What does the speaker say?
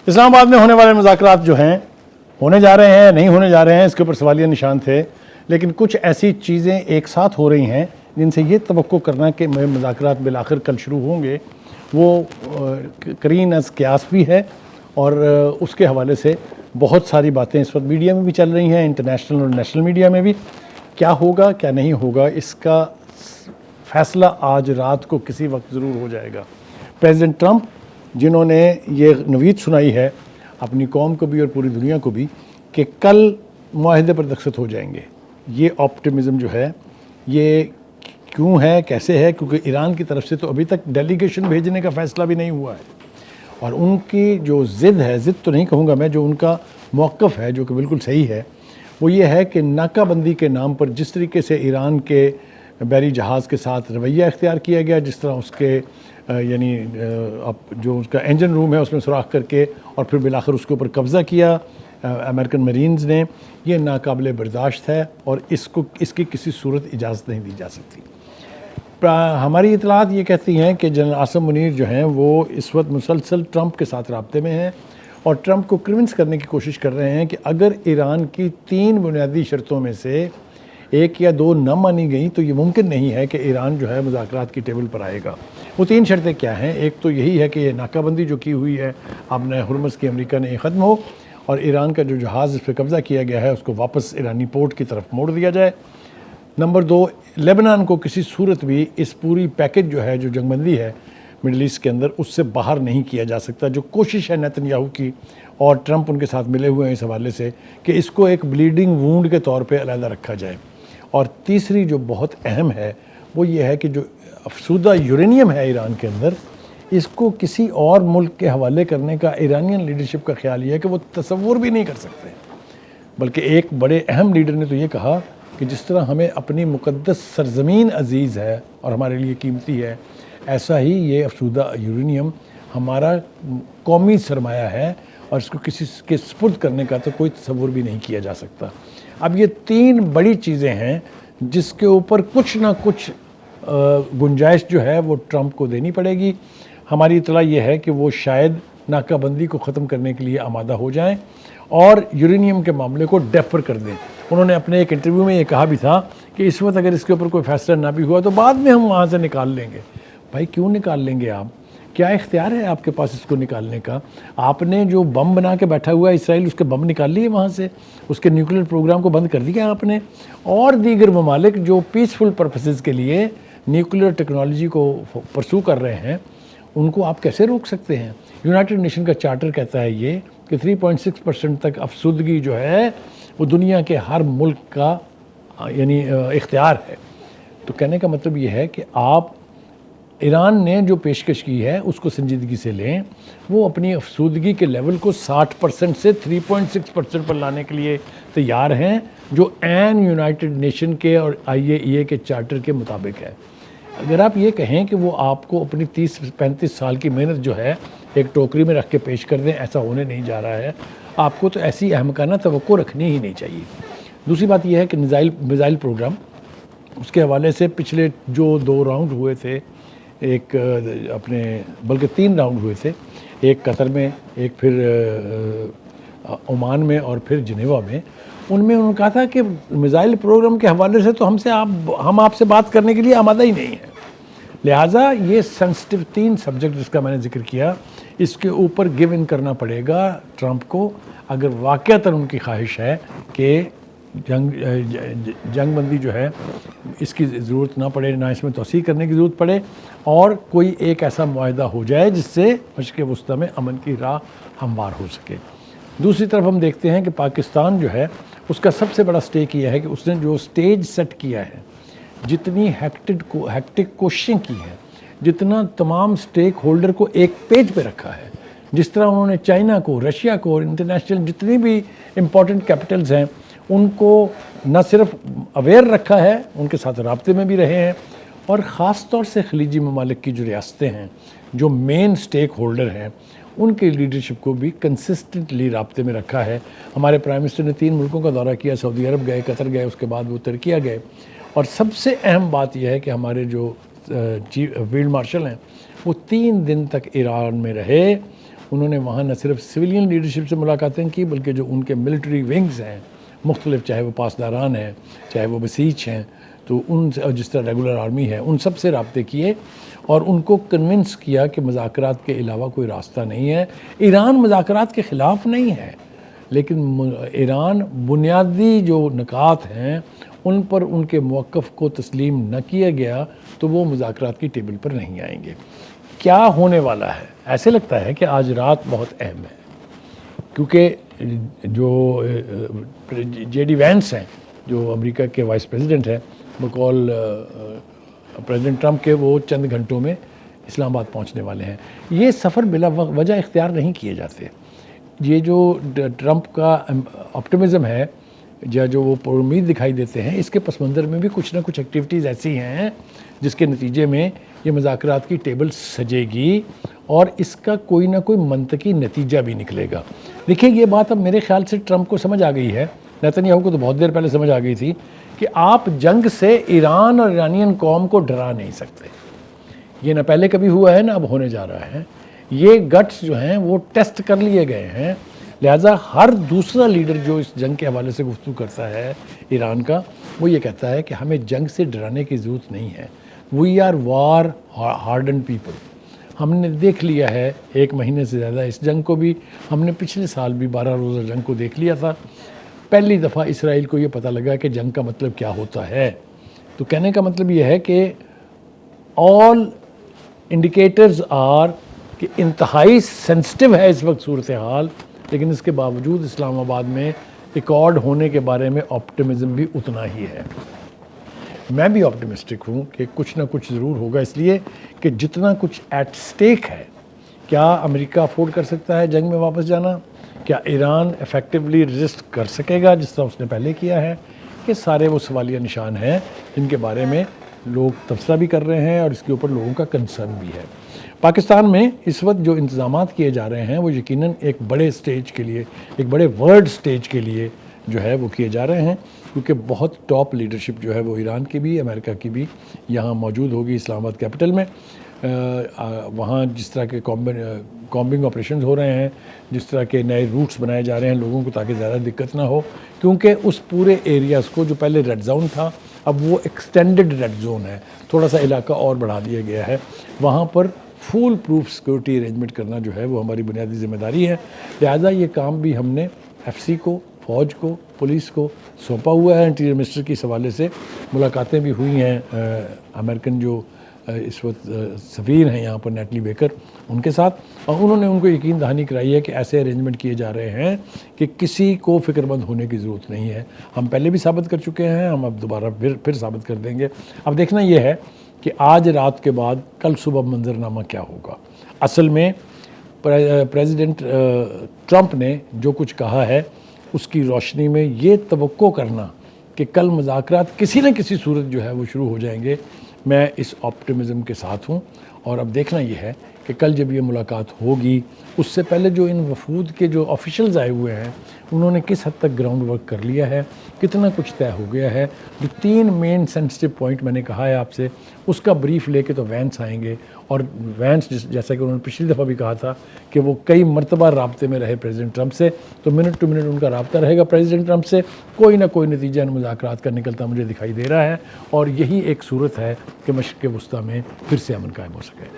اسلام آباد میں ہونے والے مذاکرات جو ہیں ہونے جا رہے ہیں نہیں ہونے جا رہے ہیں، اس کے اوپر سوالیہ نشان تھے، لیکن کچھ ایسی چیزیں ایک ساتھ ہو رہی ہیں جن سے یہ توقع کرنا کہ مذاکرات بالآخر کل شروع ہوں گے وہ قرین از قیاس بھی ہے، اور اس کے حوالے سے بہت ساری باتیں اس وقت میڈیا میں بھی چل رہی ہیں، انٹرنیشنل اور نیشنل میڈیا میں بھی۔ کیا ہوگا کیا نہیں ہوگا اس کا فیصلہ آج رات کو کسی وقت ضرور ہو جائے گا۔ پریزیڈنٹ ٹرمپ جنہوں نے یہ نوید سنائی ہے اپنی قوم کو بھی اور پوری دنیا کو بھی کہ کل معاہدے پر دستخط ہو جائیں گے، یہ آپٹیمزم جو ہے یہ کیوں ہے، کیسے ہے؟ کیونکہ ایران کی طرف سے تو ابھی تک ڈیلیگیشن بھیجنے کا فیصلہ بھی نہیں ہوا ہے، اور ان کی جو ضد ہے، ضد تو نہیں کہوں گا میں، جو ان کا موقف ہے جو کہ بالکل صحیح ہے، وہ یہ ہے کہ ناکہ بندی کے نام پر جس طریقے سے ایران کے بحری جہاز کے ساتھ رویہ اختیار کیا گیا، جس طرح اس کے یعنی جو اس کا انجن روم ہے اس میں سوراخ کر کے اور پھر بالآخر اس کے اوپر قبضہ کیا امریکن مرینز نے، یہ ناقابل برداشت ہے اور اس کی کسی صورت اجازت نہیں دی جا سکتی۔ ہماری اطلاعات یہ کہتی ہیں کہ جنرل عاصم منیر جو ہیں وہ اس وقت مسلسل ٹرمپ کے ساتھ رابطے میں ہیں اور ٹرمپ کو کنونس کرنے کی کوشش کر رہے ہیں کہ اگر ایران کی 3 بنیادی شرطوں میں سے 1 یا 2 نہ مانی گئیں تو یہ ممکن نہیں ہے کہ ایران جو ہے مذاکرات کی ٹیبل پر آئے گا۔ وہ 3 شرطیں کیا ہیں؟ ایک تو یہی ہے کہ یہ ناکہ بندی جو کی ہوئی ہے اپنے ہرمز کی امریکہ نے ختم ہو، اور ایران کا جو جہاز اس پہ قبضہ کیا گیا ہے اس کو واپس ایرانی پورٹ کی طرف موڑ دیا جائے۔ نمبر 2، لیبنان کو کسی صورت بھی اس پوری پیکج جو ہے جو جنگ بندی ہے مڈل ایسٹ کے اندر اس سے باہر نہیں کیا جا سکتا، جو کوشش ہے نیتن یاہو کی، اور ٹرمپ ان کے ساتھ ملے ہوئے ہیں اس حوالے سے کہ اس کو ایک بلیڈنگ وونڈ کے طور پہ علیحدہ رکھا جائے۔ اور تیسری جو بہت اہم ہے وہ یہ ہے کہ جو افسودہ یورینیم ہے ایران کے اندر، اس کو کسی اور ملک کے حوالے کرنے کا ایرانین لیڈرشپ کا خیال یہ ہے کہ وہ تصور بھی نہیں کر سکتے، بلکہ ایک بڑے اہم لیڈر نے تو یہ کہا کہ جس طرح ہمیں اپنی مقدس سرزمین عزیز ہے اور ہمارے لیے قیمتی ہے، ایسا ہی یہ افسودہ یورینیم ہمارا قومی سرمایہ ہے اور اس کو کسی کے سپرد کرنے کا تو کوئی تصور بھی نہیں کیا جا سکتا۔ اب یہ 3 بڑی چیزیں ہیں جس کے اوپر کچھ نہ کچھ گنجائش جو ہے وہ ٹرمپ کو دینی پڑے گی۔ ہماری اطلاع یہ ہے کہ وہ شاید ناکہ بندی کو ختم کرنے کے لیے آمادہ ہو جائیں اور یورینیم کے معاملے کو ڈیفر کر دیں۔ انہوں نے اپنے ایک انٹرویو میں یہ کہا بھی تھا کہ اس وقت اگر اس کے اوپر کوئی فیصلہ نہ بھی ہوا تو بعد میں ہم وہاں سے نکال لیں گے۔ بھائی کیوں نکال لیں گے آپ؟ کیا اختیار ہے آپ کے پاس اس کو نکالنے کا؟ آپ نے جو بم بنا کے بیٹھا ہوا ہے اسرائیل، اس کے بم نکال لیے وہاں سے، اس کے نیوکلیر پروگرام کو بند کر دیا آپ نے، اور دیگر ممالک جو پیسفل پرپسز کے لیے نیوکلیر ٹیکنالوجی کو پرسو کر رہے ہیں ان کو آپ کیسے روک سکتے ہیں؟ یونائٹڈ نیشن کا چارٹر کہتا ہے یہ کہ 3.6% تک افسودگی جو ہے وہ دنیا کے ہر ملک کا یعنی اختیار ہے۔ تو کہنے کا مطلب یہ ہے کہ آپ ایران نے جو پیشکش کی ہے اس کو سنجیدگی سے لیں، وہ اپنی افسودگی کے لیول کو 60% سے 3.6% پر لانے کے لیے تیار ہیں، جو عین یونائٹڈ نیشن کے اور IAEA کے چارٹر کے مطابق ہے۔ اگر آپ یہ کہیں کہ وہ آپ کو اپنی 30-35 سال کی محنت جو ہے ایک ٹوکری میں رکھ کے پیش کر دیں، ایسا ہونے نہیں جا رہا ہے۔ آپ کو تو ایسی احمقانہ توقع رکھنی ہی نہیں چاہیے۔ دوسری بات یہ ہے کہ میزائل پروگرام، اس کے حوالے سے پچھلے جو 2 راؤنڈ ہوئے تھے، ایک اپنے بلکہ 3 راؤنڈ ہوئے تھے، ایک قطر میں، ایک پھر عمان میں اور پھر جنیوا میں، ان میں انہوں نے کہا تھا کہ میزائل پروگرام کے حوالے سے تو ہم آپ سے بات کرنے کے لیے آمادہ ہی نہیں ہیں، لہٰذا یہ سینسٹیو 3 سبجیکٹ جس کا میں نے ذکر کیا، اس کے اوپر گیو ان کرنا پڑے گا ٹرمپ کو، اگر واقعتاً ان کی خواہش ہے کہ جنگ بندی جو ہے اس کی ضرورت نہ پڑے، نہ اس میں توسیع کرنے کی ضرورت پڑے، اور کوئی ایک ایسا معاہدہ ہو جائے جس سے مشرق وسطیٰ میں امن کی راہ ہموار ہو سکے۔ دوسری طرف ہم دیکھتے ہیں کہ پاکستان جو ہے اس کا سب سے بڑا سٹیک یہ ہے کہ اس نے جو سٹیج سیٹ کیا ہے، جتنی ہیکٹک کوششیں کی ہیں، جتنا تمام سٹیک ہولڈر کو ایک پیج پہ رکھا ہے، جس طرح انہوں نے چائنا کو، رشیا کو اور انٹرنیشنل جتنی بھی امپورٹنٹ کیپٹلز ہیں ان کو نہ صرف اویئر رکھا ہے، ان کے ساتھ رابطے میں بھی رہے ہیں، اور خاص طور سے خلیجی ممالک کی جو ریاستیں ہیں جو مین سٹیک ہولڈر ہیں ان کے لیڈرشپ کو بھی کنسسٹنٹلی رابطے میں رکھا ہے۔ ہمارے پرائم منسٹر نے 3 ملکوں کا دورہ کیا، سعودی عرب گئے، قطر گئے، اس کے بعد وہ ترکیہ گئے، اور سب سے اہم بات یہ ہے کہ ہمارے جو فیلڈ مارشل ہیں وہ 3 دن تک ایران میں رہے، انہوں نے وہاں نہ صرف سویلین لیڈرشپ سے ملاقاتیں کی بلکہ جو ان کے ملٹری ونگز ہیں مختلف، چاہے وہ پاسداران ہیں، چاہے وہ بسیج ہیں، تو ان سے، اور جس طرح ریگولر آرمی ہے، ان سب سے رابطے کیے اور ان کو کنونس کیا کہ مذاکرات کے علاوہ کوئی راستہ نہیں ہے۔ ایران مذاکرات کے خلاف نہیں ہے، لیکن ایران بنیادی جو نکات ہیں ان پر ان کے موقف کو تسلیم نہ کیا گیا تو وہ مذاکرات کی ٹیبل پر نہیں آئیں گے۔ کیا ہونے والا ہے؟ ایسے لگتا ہے کہ آج رات بہت اہم ہے، کیونکہ جو جے ڈی وینس ہیں جو امریکہ کے وائس پریزیڈنٹ ہیں، بقول پریزیڈنٹ ٹرمپ کے، وہ چند گھنٹوں میں اسلام آباد پہنچنے والے ہیں۔ یہ سفر بلا وجہ اختیار نہیں کیے جاتے۔ یہ جو ٹرمپ کا آپٹمزم ہے یا جو وہ پر امید دکھائی دیتے ہیں، اس کے پس منظر میں بھی کچھ نہ کچھ ایکٹیویٹیز ایسی ہیں جس کے نتیجے میں یہ مذاکرات کی ٹیبل سجے گی اور اس کا کوئی نہ کوئی منطقی نتیجہ بھی نکلے گا۔ دیکھیے، یہ بات اب میرے خیال سے ٹرمپ کو سمجھ آ گئی ہے، نیتن یاہو کو تو بہت دیر پہلے سمجھ آ گئی تھی کہ آپ جنگ سے ایران اور ایرانین قوم کو ڈرا نہیں سکتے۔ یہ نہ پہلے کبھی ہوا ہے نہ اب ہونے جا رہا ہے۔ یہ گٹس جو ہیں وہ ٹیسٹ کر لیے گئے ہیں، لہٰذا ہر دوسرا لیڈر جو اس جنگ کے حوالے سے گفتگو کرتا ہے ایران کا، وہ یہ کہتا ہے کہ ہمیں جنگ سے ڈرانے کی ضرورت نہیں ہے۔ We are war hardened people. ہم نے دیکھ لیا ہے 1 مہینے سے زیادہ اس جنگ کو بھی، ہم نے پچھلے سال بھی 12 روزہ جنگ کو دیکھ لیا تھا۔ پہلی دفعہ اسرائیل کو یہ پتہ لگا کہ جنگ کا مطلب کیا ہوتا ہے۔ تو کہنے کا مطلب یہ ہے کہ آل انڈیکیٹرز آر کہ انتہائی سینسٹیو ہے اس وقت صورتحال، لیکن اس کے باوجود اسلام آباد میں ایکارڈ ہونے کے بارے میں آپٹمزم بھی اتنا ہی ہے۔ میں بھی آپٹمسٹک ہوں کہ کچھ نہ کچھ ضرور ہوگا، اس لیے کہ جتنا کچھ ایٹ سٹیک ہے، کیا امریکہ افورڈ کر سکتا ہے جنگ میں واپس جانا؟ کیا ایران ایفیکٹولی رزسٹ کر سکے گا جس طرح اس نے پہلے کیا ہے؟ یہ سارے وہ سوالیہ نشان ہیں جن کے بارے میں لوگ تبصرہ بھی کر رہے ہیں اور اس کے اوپر لوگوں کا کنسرن بھی ہے۔ پاکستان میں اس وقت جو انتظامات کیے جا رہے ہیں وہ یقیناً ایک بڑے سٹیج کے لیے، ایک بڑے ورلڈ سٹیج کے لیے جو ہے وہ کیے جا رہے ہیں، کیونکہ بہت ٹاپ لیڈرشپ جو ہے وہ ایران کی بھی، امریکہ کی بھی یہاں موجود ہوگی اسلام آباد کیپٹل میں۔ وہاں جس طرح کے کامبنگ آپریشنز ہو رہے ہیں، جس طرح کے نئے روٹس بنائے جا رہے ہیں لوگوں کو تاکہ زیادہ دقت نہ ہو، کیونکہ اس پورے ایریاز کو جو پہلے ریڈ زون تھا اب وہ ایکسٹینڈڈ ریڈ زون ہے، تھوڑا سا علاقہ اور بڑھا دیا گیا ہے، وہاں پر فول پروف سیکورٹی ارینجمنٹ کرنا جو ہے وہ ہماری بنیادی ذمہ داری ہے۔ لہٰذا یہ کام بھی ہم نے ایف سی کو، فوج کو، پولیس کو سونپا ہوا ہے۔ انٹیریئر منسٹر کی اس حوالے سے ملاقاتیں بھی ہوئی ہیں امریکن جو اس وقت سفیر ہیں یہاں پر، نیٹلی بیکر، ان کے ساتھ، اور انہوں نے ان کو یقین دہانی کرائی ہے کہ ایسے ارینجمنٹ کیے جا رہے ہیں کہ کسی کو فکر مند ہونے کی ضرورت نہیں ہے۔ ہم پہلے بھی ثابت کر چکے ہیں، ہم اب دوبارہ پھر ثابت کر دیں گے۔ اب دیکھنا یہ ہے کہ آج رات کے بعد کل صبح منظرنامہ کیا ہوگا۔ اصل میں پریزیڈنٹ ٹرمپ نے جو کچھ کہا ہے اس کی روشنی میں یہ توقع کرنا کہ کل مذاکرات کسی نہ کسی صورت جو ہے وہ شروع ہو جائیں گے، میں اس آپٹمزم کے ساتھ ہوں۔ اور اب دیکھنا یہ ہے کہ کل جب یہ ملاقات ہوگی، اس سے پہلے جو ان وفود کے جو آفیشلز آئے ہوئے ہیں انہوں نے کس حد تک گراؤنڈ ورک کر لیا ہے، کتنا کچھ طے ہو گیا ہے۔ جو 3 مین سینسٹیو پوائنٹ میں نے کہا ہے آپ سے، اس کا بریف لے کے تو وینس آئیں گے، اور وینس جیسا کہ انہوں نے پچھلی دفعہ بھی کہا تھا کہ وہ کئی مرتبہ رابطے میں رہے پریزیڈنٹ ٹرمپ سے، تو منٹ ٹو منٹ ان کا رابطہ رہے گا پریزیڈنٹ ٹرمپ سے، کوئی نہ کوئی نتیجہ ان مذاکرات کا نکلتا مجھے دکھائی دے رہا ہے، اور یہی ایک صورت ہے کہ مشرق وسطیٰ میں پھر سے امن قائم ہو سکے۔